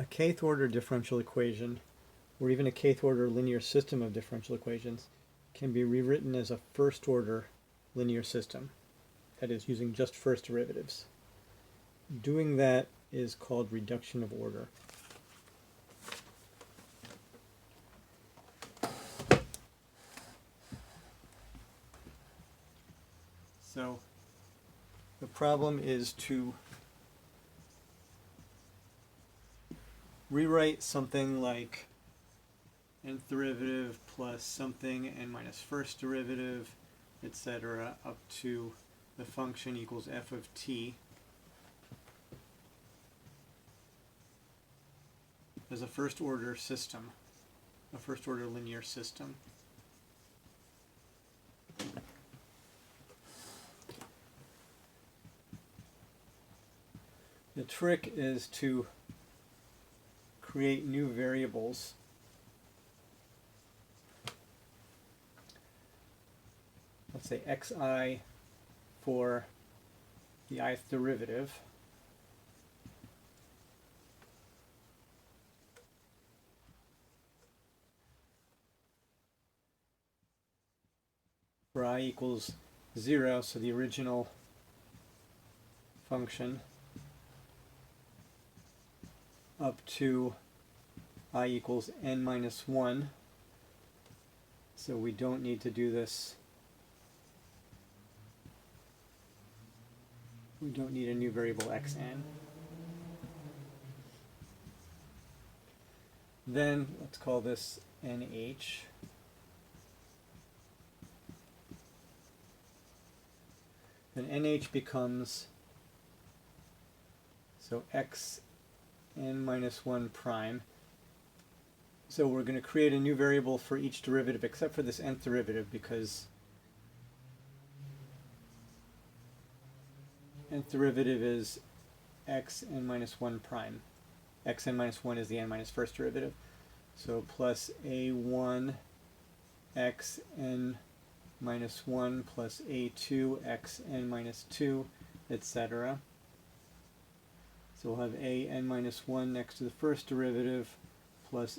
A kth order differential equation, or even a kth order linear system of differential equations, can be rewritten as a first order linear system, that is, using just first derivatives. Doing that is called reduction of order. So the problem is to rewrite something like nth derivative plus something n minus first derivative, etc., up to the function equals f of t as a first order system, a first order linear system. The trick is to create new variables let's say xi for the ith derivative, for I equals 0, so the original function, up to I equals n minus 1. So we don't need to do this. We don't need a new variable xn. Then let's call this nh. Then nh becomes, so xn minus 1 prime. So we're going to create a new variable for each derivative except for this nth derivative, because nth derivative is xn minus 1 prime. Xn minus 1 is the n minus first derivative. So plus a1 xn minus 1 plus a2 xn minus 2, etc. So we'll have an minus 1 next to the first derivative plus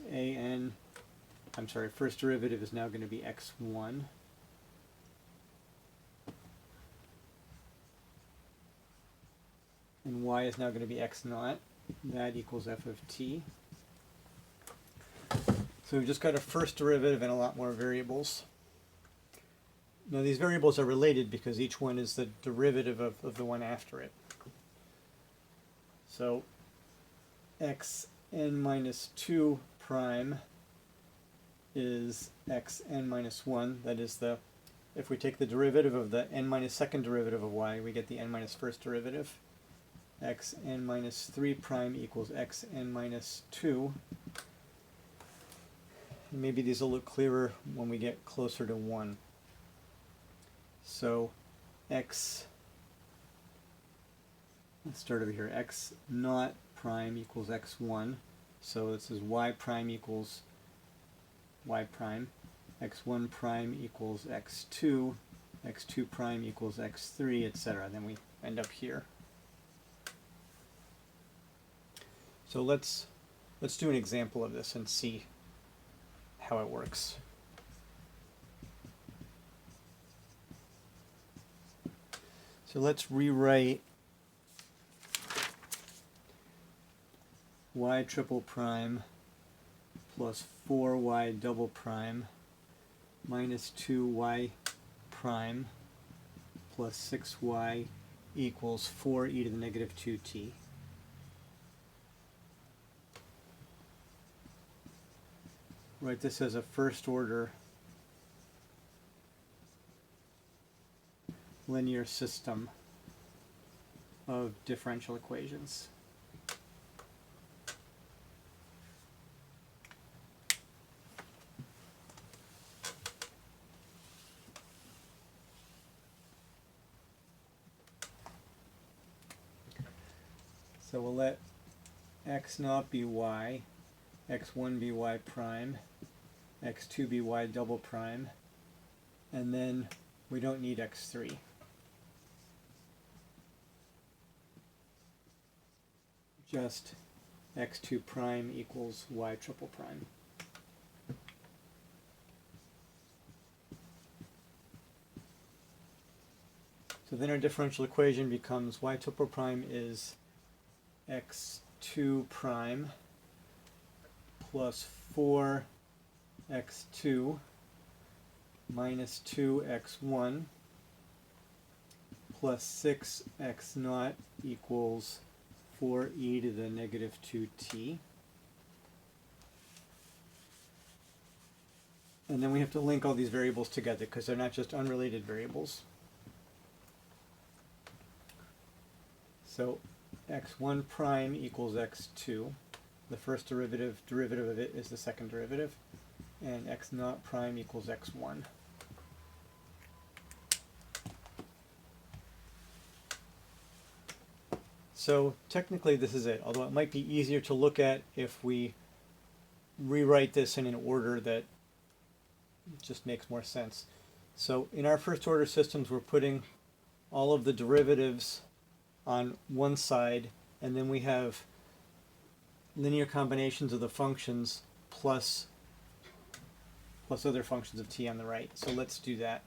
first derivative is now going to be x1. And y is now going to be x naught. That equals f of t. So we've just got a first derivative and a lot more variables. Now these variables are related because each one is the derivative of the one after it. So xn minus 2 prime is xn minus 1. That is if we take the derivative of the n minus second derivative of y, we get the n minus first derivative. Xn minus 3 prime equals xn minus 2. And maybe these will look clearer when we get closer to 1. So let's start over here, x naught prime equals x1. So this is y prime equals y prime. x1 prime equals x2. x2 prime equals x3, etc. Then we end up here. So let's do an example of this and see how it works. So let's rewrite y triple prime plus 4y double prime minus 2y prime plus 6y equals 4e to the negative 2t. Write this as a first order linear system of differential equations. So we'll let x naught be y, x1 be y prime, x2 be y double prime, and then we don't need x3. Just x2 prime equals y triple prime. So then our differential equation becomes y triple prime is x2 prime plus 4x2 minus 2x1 plus 6x naught equals 4e to the negative 2t. And then we have to link all these variables together because they're not just unrelated variables. So x1 prime equals x2. The first derivative of it is the second derivative. And x naught prime equals x1. So technically this is it, although it might be easier to look at if we rewrite this in an order that just makes more sense. So in our first order systems, we're putting all of the derivatives on one side, and then we have linear combinations of the functions plus other functions of t on the right. So let's do that.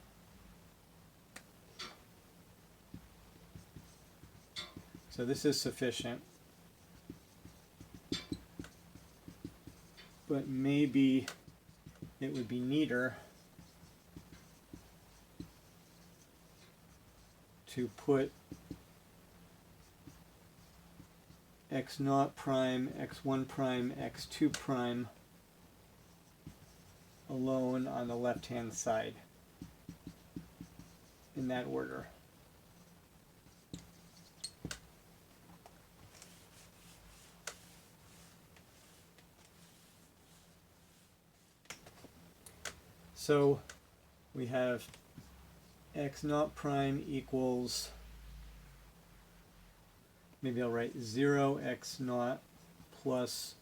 So this is sufficient, but maybe it would be neater to put x naught prime, x1 prime, x2 prime alone on the left-hand side in that order. So we have x naught prime equals, maybe I'll write 0 x naught plus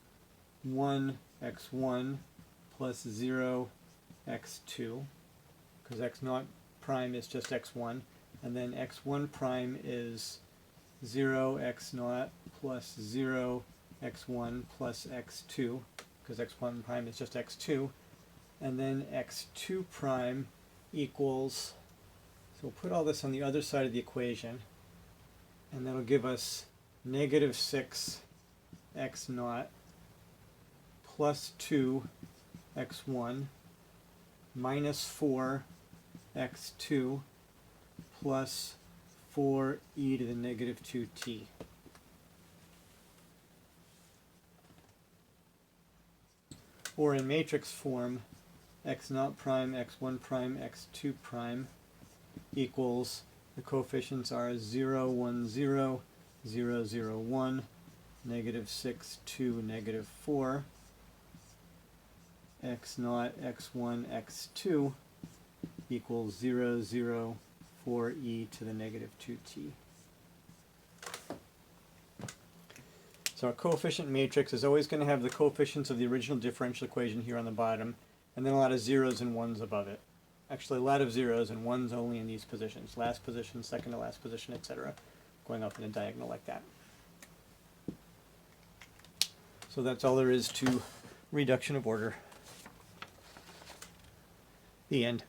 1 x1 plus 0 x2, because x naught prime is just x1, and then x1 prime is 0 x naught plus 0 x1 plus x2, because x1 prime is just x2, and then x2 prime equals, so we'll put all this on the other side of the equation, and that'll give us negative 6 x naught plus 2 x1 minus 4 x2 plus 4e to the negative 2t. Or in matrix form, x naught prime, x1 prime, x2 prime equals, the coefficients are 0, 1, 0, 0, 0, 1, negative 6, 2, negative 4, x naught, x1, x2 equals 0, 0, 4e to the negative 2t. So our coefficient matrix is always going to have the coefficients of the original differential equation here on the bottom, and then a lot of zeros and ones above it. Actually, a lot of zeros and ones only in these positions. Last position, second to last position, etc. Going up in a diagonal like that. So that's all there is to reduction of order. The end.